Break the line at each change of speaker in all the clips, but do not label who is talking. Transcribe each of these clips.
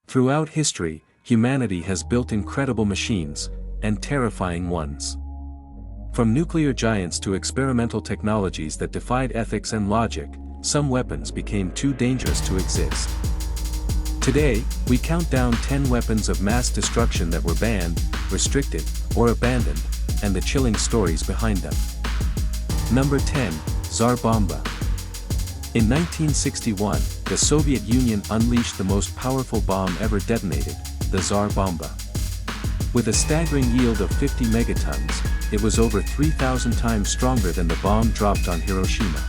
Throughout history, humanity has built incredible machines, and terrifying ones. From nuclear giants to experimental technologies that defied ethics and logic, some weapons became too dangerous to exist. Today, we count down 10 weapons of mass destruction that were banned, restricted, or abandoned, and the chilling stories behind them. Number 10, Tsar Bomba. In 1961, the Soviet Union unleashed the most powerful bomb ever detonated, the Tsar Bomba. With a staggering yield of 50 megatons, it was over 3,000 times stronger than the bomb dropped on Hiroshima.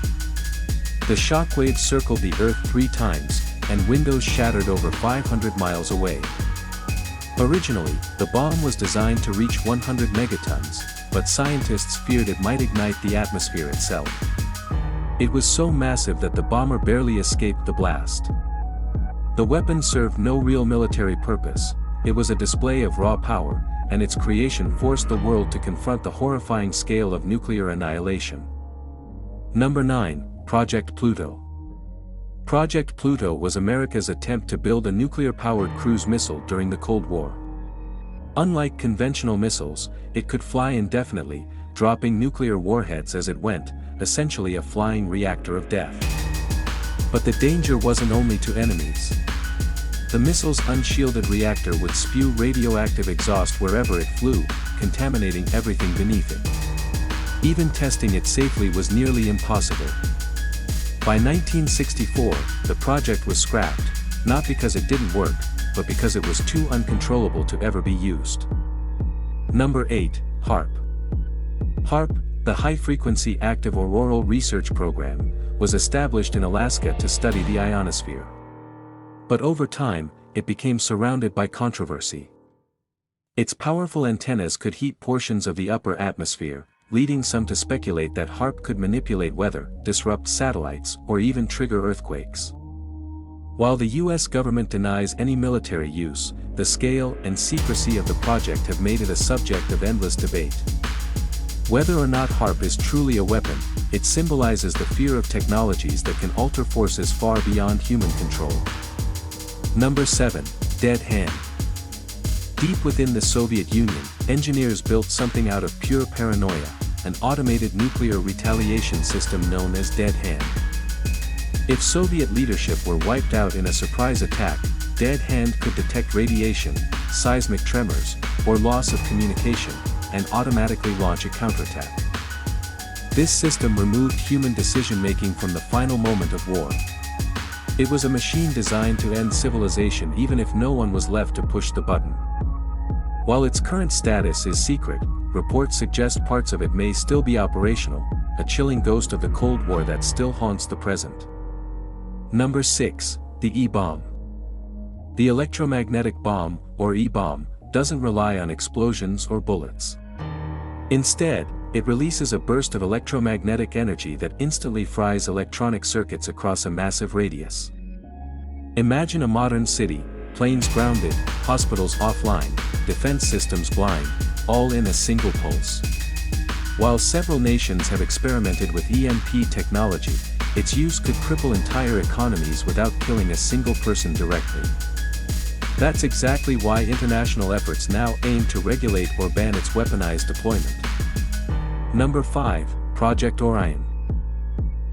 The shockwaves circled the Earth 3 times, and windows shattered over 500 miles away. Originally, the bomb was designed to reach 100 megatons, but scientists feared it might ignite the atmosphere itself. It was so massive that the bomber barely escaped the blast. The weapon served no real military purpose, it was a display of raw power, and its creation forced the world to confront the horrifying scale of nuclear annihilation. Number 9, Project Pluto. Project Pluto was America's attempt to build a nuclear-powered cruise missile during the Cold War. Unlike conventional missiles, it could fly indefinitely, dropping nuclear warheads as it went, essentially a flying reactor of death. But the danger wasn't only to enemies. The missile's unshielded reactor would spew radioactive exhaust wherever it flew, contaminating everything beneath it. Even testing it safely was nearly impossible. By 1964, the project was scrapped, not because it didn't work, but because it was too uncontrollable to ever be used. Number 8, HAARP. HAARP, the High-Frequency Active Auroral Research Program, was established in Alaska to study the ionosphere. But over time, it became surrounded by controversy. Its powerful antennas could heat portions of the upper atmosphere, leading some to speculate that HAARP could manipulate weather, disrupt satellites, or even trigger earthquakes. While the US government denies any military use, the scale and secrecy of the project have made it a subject of endless debate. Whether or not HAARP is truly a weapon, it symbolizes the fear of technologies that can alter forces far beyond human control. Number 7, Dead Hand. Deep within the Soviet Union, engineers built something out of pure paranoia, an automated nuclear retaliation system known as Dead Hand. If Soviet leadership were wiped out in a surprise attack, Dead Hand could detect radiation, seismic tremors, or loss of communication, and automatically launch a counterattack. This system removed human decision-making from the final moment of war. It was a machine designed to end civilization even if no one was left to push the button. While its current status is secret, reports suggest parts of it may still be operational, a chilling ghost of the Cold War that still haunts the present. Number 6, the E-bomb. The electromagnetic bomb, or E-bomb, doesn't rely on explosions or bullets. Instead, it releases a burst of electromagnetic energy that instantly fries electronic circuits across a massive radius. Imagine a modern city, planes grounded, hospitals offline, defense systems blind, all in a single pulse. While several nations have experimented with EMP technology, its use could cripple entire economies without killing a single person directly. That's exactly why international efforts now aim to regulate or ban its weaponized deployment. Number 5, Project Orion.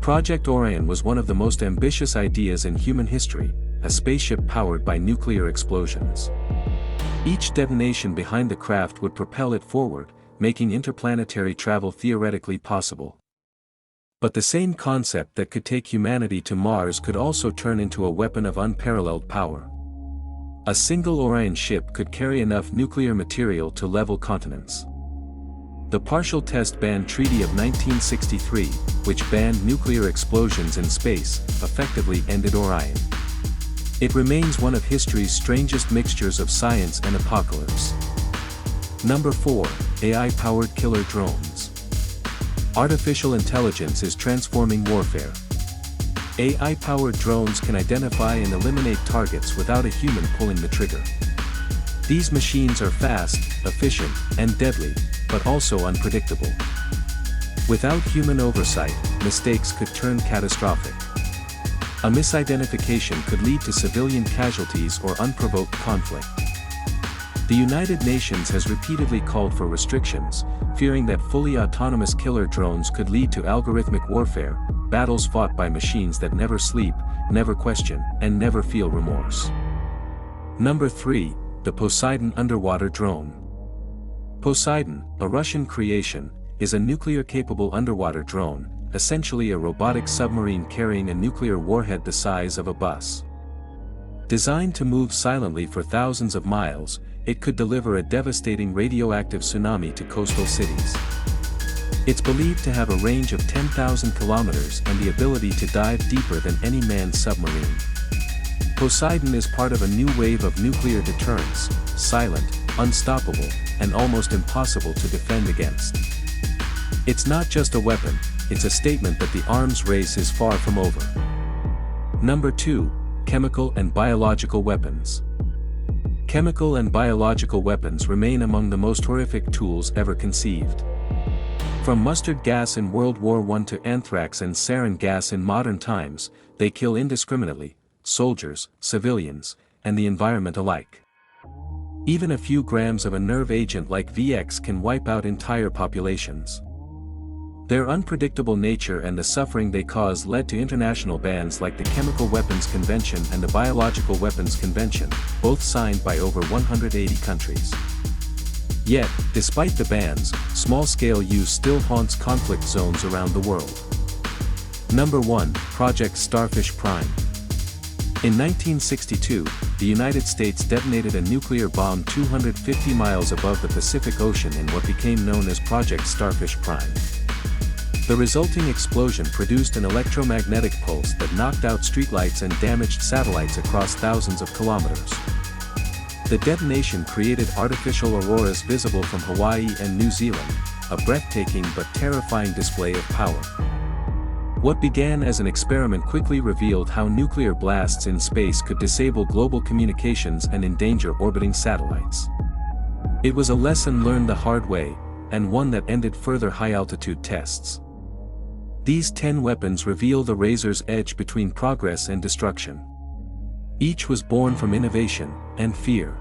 Project Orion was one of the most ambitious ideas in human history, a spaceship powered by nuclear explosions. Each detonation behind the craft would propel it forward, making interplanetary travel theoretically possible. But the same concept that could take humanity to Mars could also turn into a weapon of unparalleled power. A single Orion ship could carry enough nuclear material to level continents. The Partial Test Ban Treaty of 1963, which banned nuclear explosions in space, effectively ended Orion. It remains one of history's strangest mixtures of science and apocalypse. Number 4, AI-powered killer drones. Artificial intelligence is transforming warfare. AI-powered drones can identify and eliminate targets without a human pulling the trigger. These machines are fast, efficient, and deadly, but also unpredictable. Without human oversight, mistakes could turn catastrophic. A misidentification could lead to civilian casualties or unprovoked conflict. The United Nations has repeatedly called for restrictions, fearing that fully autonomous killer drones could lead to algorithmic warfare, battles fought by machines that never sleep, never question, and never feel remorse. Number 3, the Poseidon underwater drone. Poseidon, a Russian creation, is a nuclear-capable underwater drone, essentially a robotic submarine carrying a nuclear warhead the size of a bus. Designed to move silently for thousands of miles, it could deliver a devastating radioactive tsunami to coastal cities. It's believed to have a range of 10,000 kilometers and the ability to dive deeper than any manned submarine. Poseidon is part of a new wave of nuclear deterrence, silent, unstoppable, and almost impossible to defend against. It's not just a weapon, it's a statement that the arms race is far from over. Number 2, chemical and biological weapons. Chemical and biological weapons remain among the most horrific tools ever conceived. From mustard gas in World War I to anthrax and sarin gas in modern times, they kill indiscriminately, soldiers, civilians, and the environment alike. Even a few grams of a nerve agent like VX can wipe out entire populations. Their unpredictable nature and the suffering they cause led to international bans like the Chemical Weapons Convention and the Biological Weapons Convention, both signed by over 180 countries. Yet, despite the bans, small-scale use still haunts conflict zones around the world. Number 1, Project Starfish Prime. In 1962, the United States detonated a nuclear bomb 250 miles above the Pacific Ocean in what became known as Project Starfish Prime. The resulting explosion produced an electromagnetic pulse that knocked out streetlights and damaged satellites across thousands of kilometers. The detonation created artificial auroras visible from Hawaii and New Zealand, a breathtaking but terrifying display of power. What began as an experiment quickly revealed how nuclear blasts in space could disable global communications and endanger orbiting satellites. It was a lesson learned the hard way, and one that ended further high-altitude tests. These 10 weapons reveal the razor's edge between progress and destruction. Each was born from innovation and fear.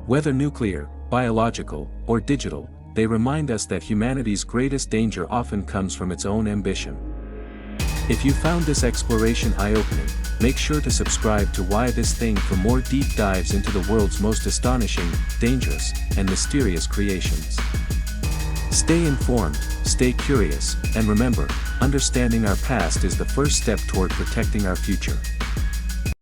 Whether nuclear, biological, or digital, they remind us that humanity's greatest danger often comes from its own ambition. If you found this exploration eye-opening, make sure to subscribe to Why This Thing for more deep dives into the world's most astonishing, dangerous, and mysterious creations. Stay informed, stay curious, and remember, understanding our past is the first step toward protecting our future.